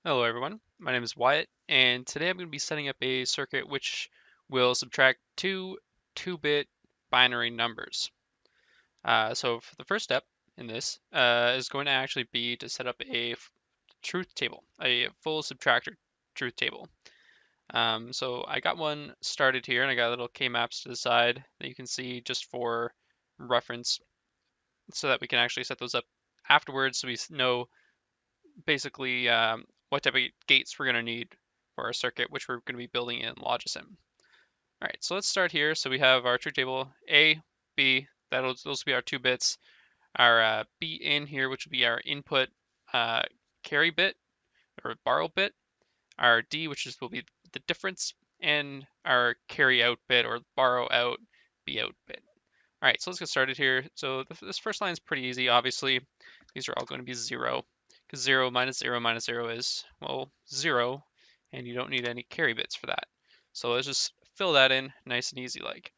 Hello everyone, my name is Wyatt, and today I'm going to be setting up a circuit which will subtract two 2-bit binary numbers. So for the first step in this is going to actually be to set up a truth table, a full subtractor truth table. So I got one started here, and I got little k-maps to the side that you can see just for reference, so that we can actually set those up afterwards, so we know basically what type of gates we're going to need for our circuit, which we're going to be building in logisim. All right, so let's start here. So we have our truth table A, B, those will be our 2 bits. Our B in here, which will be our input carry bit or borrow bit. Our D, will be the difference, and our carry out bit or borrow out B out bit. All right, so let's get started here. So this first line is pretty easy. Obviously, these are all going to be 0, because 0 minus 0 minus 0 is, well, 0, and you don't need any carry bits for that. So let's just fill that in nice and easy like.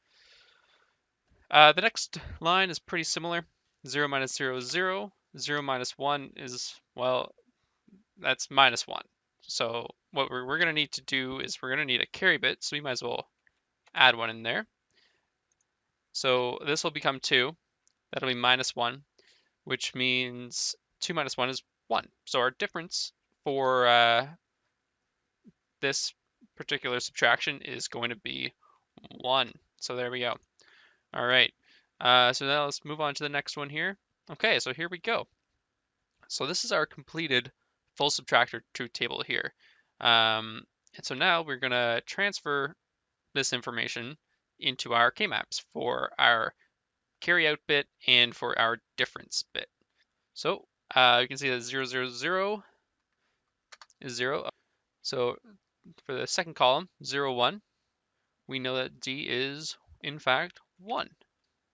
The next line is pretty similar. 0 minus 0 is 0. 0 minus 1 is, well, that's minus 1. So what we're going to need to do is we're going to need a carry bit, so we might as well add one in there. So this will become 2. That'll be minus 1, which means 2 minus 1 is 1. So our difference for this particular subtraction is going to be 1. So there we go. All right. So now let's move on to the next one here. Okay, so here we go. So this is our completed full subtractor truth table here. And so now we're going to transfer this information into our k-maps for our carry out bit and for our difference bit. So you can see that 0, 0, 0 is 0. So for the second column, 0, 1, we know that D is, in fact, 1.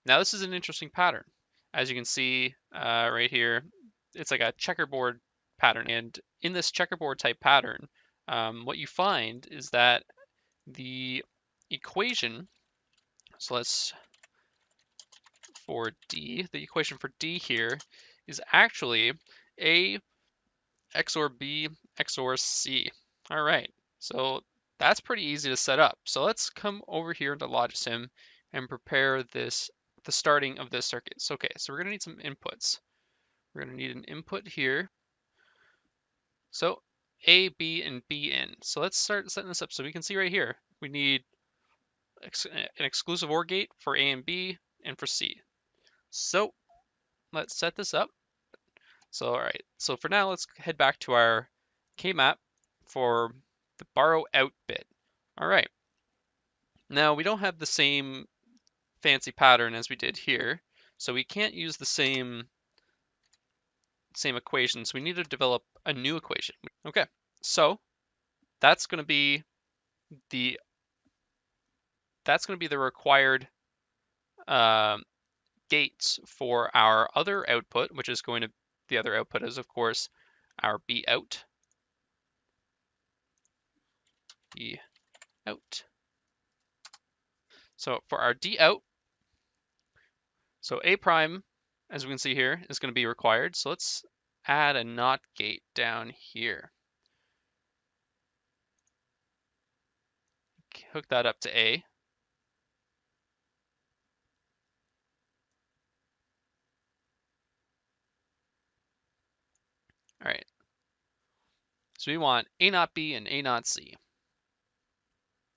Now this is an interesting pattern. As you can see right here, it's like a checkerboard pattern. And in this checkerboard type pattern, what you find is that the equation, so let's, for D, the equation for D here is actually A XOR B XOR C. All right, so that's pretty easy to set up. So let's come over here to logisim and prepare this, the starting of this circuit. So, okay, so we're gonna need some inputs. We're gonna need an input here. So A, B, and B in. So let's start setting this up. So we can see right here, we need an exclusive OR gate for A and B and for C. So let's set this up. So, all right, so for now, let's head back to our k-map for the borrow out bit. All right, now we don't have the same fancy pattern as we did here, so we can't use the same equation, so we need to develop a new equation. Okay, so that's going to be the required gates for our other output, which is going to, the other output is, of course, our B out. B out. So for our D out, so A prime, as we can see here, is going to be required. So let's add a NOT gate down here. Hook that up to A. All right. So we want A not B and A not C.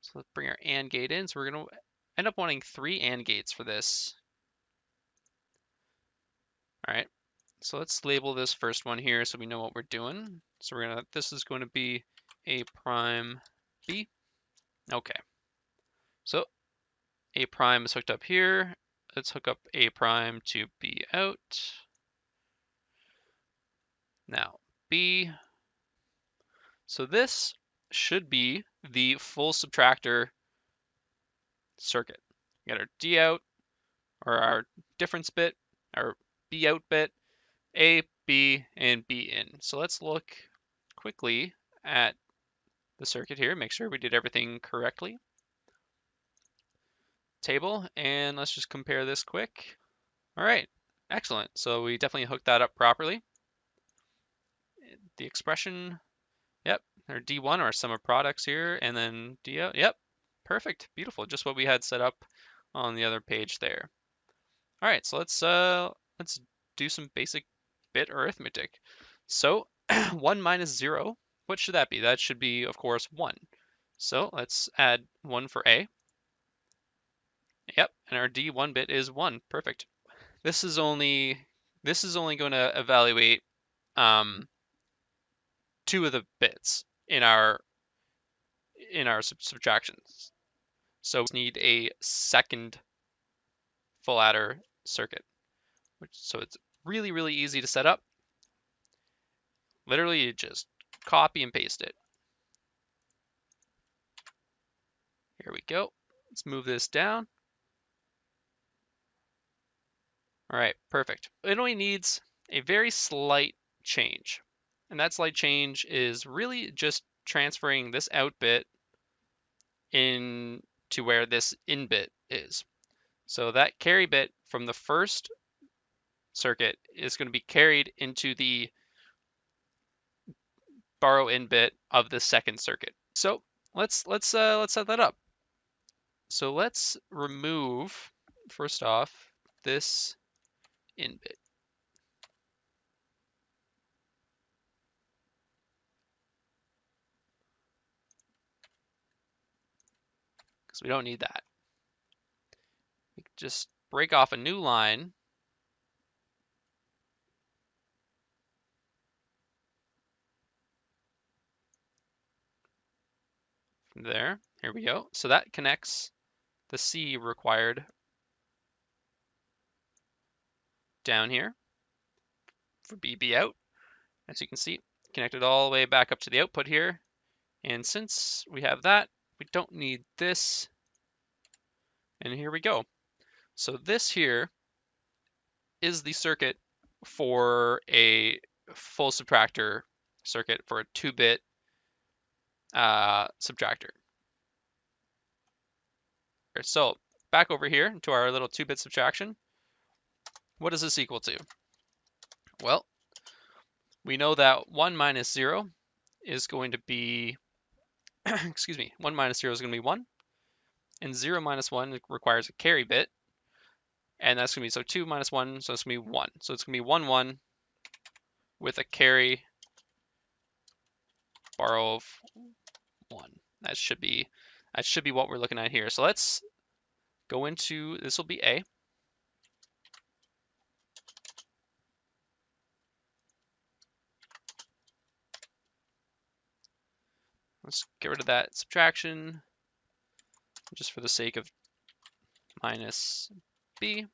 So let's bring our AND gate in. So we're going to end up wanting 3 AND gates for this. All right. So let's label this first one here so we know what we're doing. So we're gonna, this is going to be A prime B. Okay. So A prime is hooked up here. Let's hook up A prime to B out. Now B. So this should be the full subtractor circuit. We got our D out, or our difference bit, our B out bit, A, B, and B in. So let's look quickly at the circuit here, make sure we did everything correctly. Table, and let's just compare this quick. All right, excellent. So we definitely hooked that up properly. The expression Yep, our D1 are sum of products here, and then D out. Yep, perfect, beautiful, just what we had set up on the other page there. All right, so let's do some basic bit arithmetic. So 1 minus 0, what should that be? That should be, of course, 1. So let's add 1 for A. Yep, and our D1 bit is 1. Perfect. This is only going to evaluate um, 2 of the bits in our subtractions. So we need a second full adder circuit. So it's really, really easy to set up. Literally, you just copy and paste it. Here we go. Let's move this down. All right, perfect. It only needs a very slight change. And that slight change is really just transferring this out bit in to where this in bit is. So that carry bit from the first circuit is going to be carried into the borrow in bit of the second circuit. So let's set that up. So let's remove first off this in bit, because we don't need that. We can just break off a new line. There, here we go. So that connects the C required down here for BB out. As you can see, connected all the way back up to the output here. And since we have that, we don't need this. And here we go. So this here is the circuit for a full subtractor circuit for a 2-bit subtractor. So back over here to our little 2-bit subtraction. What is this equal to? Well, we know that 1 minus 0 is going to be, excuse me, 1 minus 0 is going to be 1. And 0 minus 1 requires a carry bit. And that's going to be, so 2 minus 1, so it's going to be 1. So it's going to be 1, 1 with a carry borrow of 1. That should be what we're looking at here. So let's go into, this will be A. Let's get rid of that subtraction just for the sake of minus B.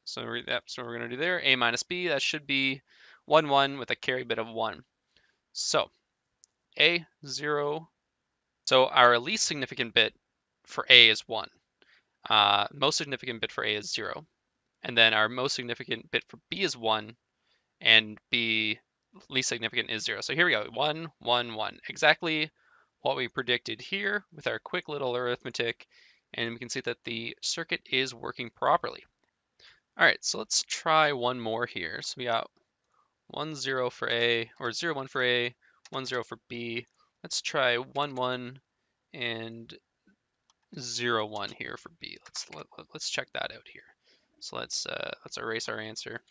So that's what we're going to do there. A minus B, that should be 1, 1 with a carry bit of 1. So A, 0. So our least significant bit for A is 1. Most significant bit for A is 0. And then our most significant bit for B is 1. And B least significant is 0. So here we go, 1, 1, 1. Exactly what we predicted here with our quick little arithmetic. And we can see that the circuit is working properly. All right, so let's try one more here. So we got 1, 0 for A, or 0, 1 for A, 1, 0 for B. Let's try 1, 1 and 0, 1 here for B. Let's check that out here. So let's erase our answer.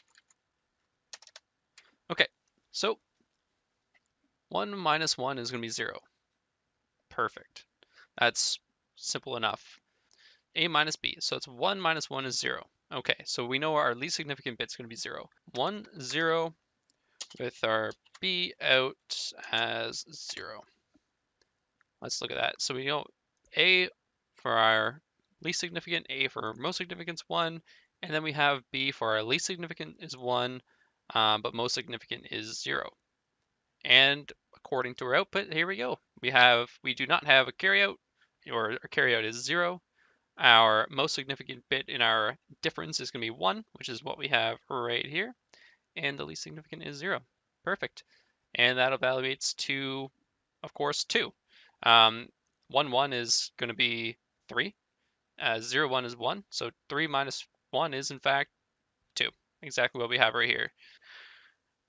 Okay, so 1 minus 1 is going to be 0. Perfect. That's simple enough. A minus B, so it's 1 minus 1 is 0. Okay, so we know our least significant bit's going to be 0. 1, 0 with our B out as 0. Let's look at that. So we know A for our least significant, A for our most significant is 1, and then we have B for our least significant is 1, but most significant is 0. And according to our output, here we go. We do not have a carryout, or our carryout is 0. Our most significant bit in our difference is going to be 1, which is what we have right here. And the least significant is 0. Perfect. And that evaluates to, of course, 2. 1, 1 is going to be 3. 0, 1 is 1. So 3 minus 1 is in fact 2, exactly what we have right here.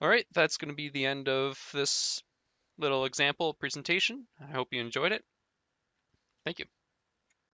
All right, that's going to be the end of this little example presentation. I hope you enjoyed it. Thank you.